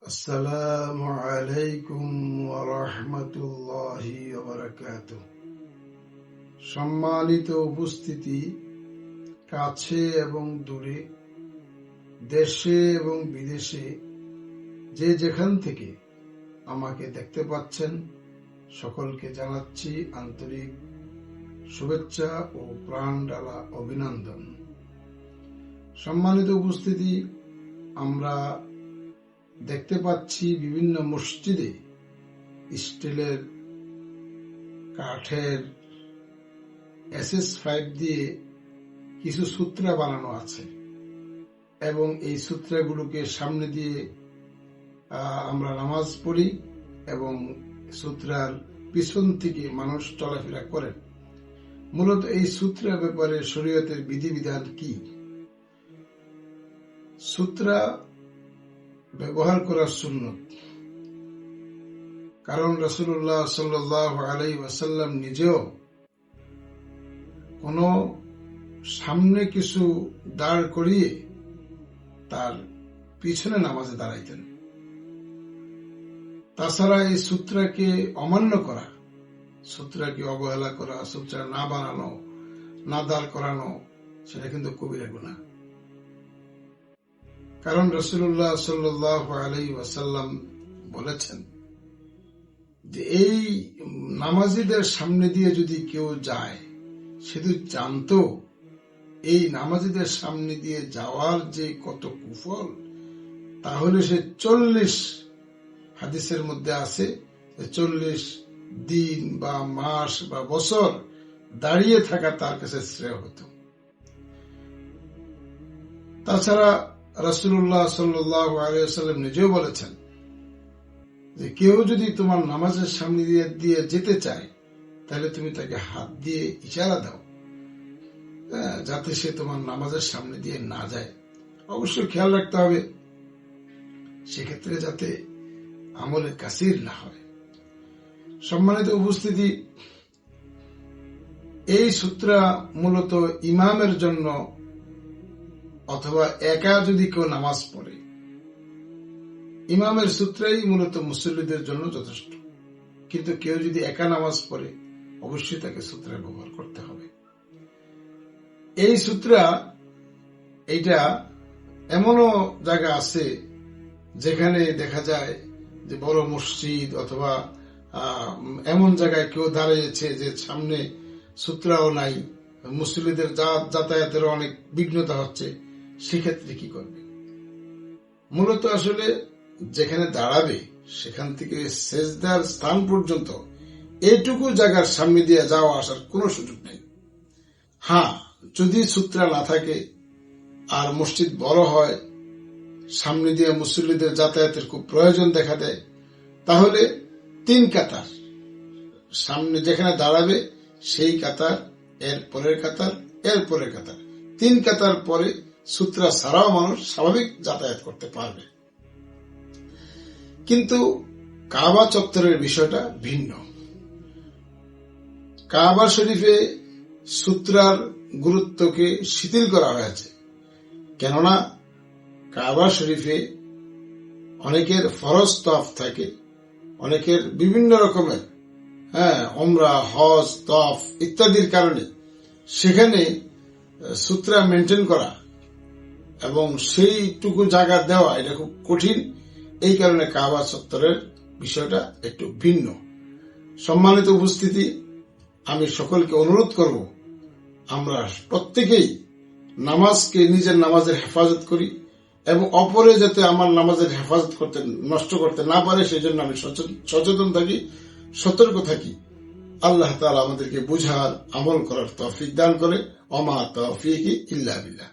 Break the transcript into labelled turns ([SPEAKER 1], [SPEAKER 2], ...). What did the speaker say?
[SPEAKER 1] আসসালামু আলাইকুম ওয়া রাহমাতুল্লাহি ওয়া বারাকাতুহু। সম্মানিত উপস্থিতি, কাছে এবং দূরে, দেশে এবং বিদেশে যে যেখান থেকে আমাকে দেখতে পাচ্ছেন, সকলকে জানাচ্ছি আন্তরিক শুভেচ্ছা ও প্রাণঢালা অভিনন্দন। সম্মানিত উপস্থিতি, আমরা দেখতে পাচ্ছি বিভিন্ন মসজিদে স্টিলের, কাঠের, SS5 দিয়ে কিছু সূত্রা বানানো আছে এবং এই সূত্রাগুলোকে সামনে দিয়ে আমরা নামাজ পড়ি এবং সূত্রার পিছন থেকে মানুষ চলাফেরা করেন। মূলত এই সূত্রার ব্যাপারে শরীয়তের বিধিবিধান কি? সূত্রা ব্যবহার করার সুন্নত, কারণ রাসূলুল্লাহ সাল্লাল্লাহু আলাইহি ওয়াসাল্লাম নিজেও কোন সামনে কিছু দাঁড় করিয়ে তার পিছনে নামাজে দাঁড়াইতেন। তাছাড়া এই সূত্রাকে অমান্য করা, সূত্রাকে অবহেলা করা, সূত্রা না বানানো, না দাঁড় করানো, সেটা কিন্তু কবিরা গুনাহ। কারণ রাসূলুল্লাহ সাল্লাল্লাহু আলাইহি ওয়াসাল্লাম বলেছেন যে এই নামাজীদের সামনে দিয়ে যদি কেউ যায়, শুধু জানতো এই নামাজীদের সামনে দিয়ে যাওয়ার যে কত কুফল, তাহলে সে 40 হাদিসের মধ্যে আছে 40 দিন বা মাস বা বছর দাঁড়িয়ে থাকা তার কাছে শ্রেয় হতো। তাছাড়া রাসূলুল্লাহ সাল্লাল্লাহু আলাইহি ওয়াসাল্লাম নিজেও বলেছেন যে কেউ যদি তোমার নামাজের সামনে দিয়ে যেতে চায়, তাহলে তুমি তাকে হাত দিয়ে ইশারা দাও যাতে সে তোমার নামাজের সামনে দিয়ে না যায়। অবশ্যই খেয়াল রাখতে হবে সেক্ষেত্রে যাতে আমলে কাসির না হয়। সম্মানিত উপস্থিতি, এই সূত্রা মূলত ইমামের জন্য অথবা একা যদি কেউ নামাজ পড়ে, ইমামের সূত্রাই মূলত মুসল্লিদের জন্য যথেষ্ট। কিন্তু কেউ যদি একা নামাজ পড়ে, অবশ্যই তাকে সূত্রা ব্যবহার করতে হবে। এই সূত্রা এইটা এমনও জায়গা আছে যেখানে দেখা যায় যে বড় মসজিদ অথবা এমন জায়গায় কেউ দাঁড়িয়েছে যে সামনে সূত্রাও নাই, মুসল্লিদের যাতায়াতের অনেক বিঘ্নতা হচ্ছে, সেক্ষেত্রে কি করবে? মূলত আসলে যেখানে দাঁড়াবে সেখান থেকে সেজদার স্থান পর্যন্ত এইটুকু জায়গার সামনে দিয়ে যাওয়া আসার কোন সুযোগ নেই। হ্যাঁ, যদি সূত্রা না থাকে আর মসজিদ বড় হয়, সামনে দিয়ে মুসল্লিদের যাতায়াতের খুব প্রয়োজন দেখা দেয়, তাহলে 3 কাতার সামনে যেখানে দাঁড়াবে সেই কাতার, এর পরের কাতার, এর পরের কাতার, 3 কাতার পরে সূত্রা ছাড়াও মানুষ স্বাভাবিক যাতায়াত করতে পারবে। কিন্তু কাবা চত্বরের বিষয়টা ভিন্ন। কাবা শরীফে সূত্রার গুরুত্বকে শিথিল করা হয়েছে, কেননা কাবা শরীফে অনেকের ফরজ তওয়াফ থাকে, অনেকের বিভিন্ন রকমের উমরা, হজ, তওয়াফ ইত্যাদির কারণে সেখানে সূত্রা মেনটেন করা এবং সেইটুকু জায়গা দেওয়া এটা খুব কঠিন। এই কারণে কাবা চত্বরের বিষয়টা একটু ভিন্ন। সম্মানিত উপস্থিতি, আমি সকলকে অনুরোধ করব, আমরা প্রত্যেকেই নামাজকে, নিজের নামাজের হেফাজত করি এবং অপরে যাতে আমার নামাজের হেফাজত করতে, নষ্ট করতে না পারে, সেই জন্য আমি সচেতন থাকি, সতর্ক থাকি। আল্লাহ তাআলা আমাদেরকে বুঝার, আমল করার তৌফিক দান করে। ওমা তাওফীকি ইল্লা বিল্লাহ।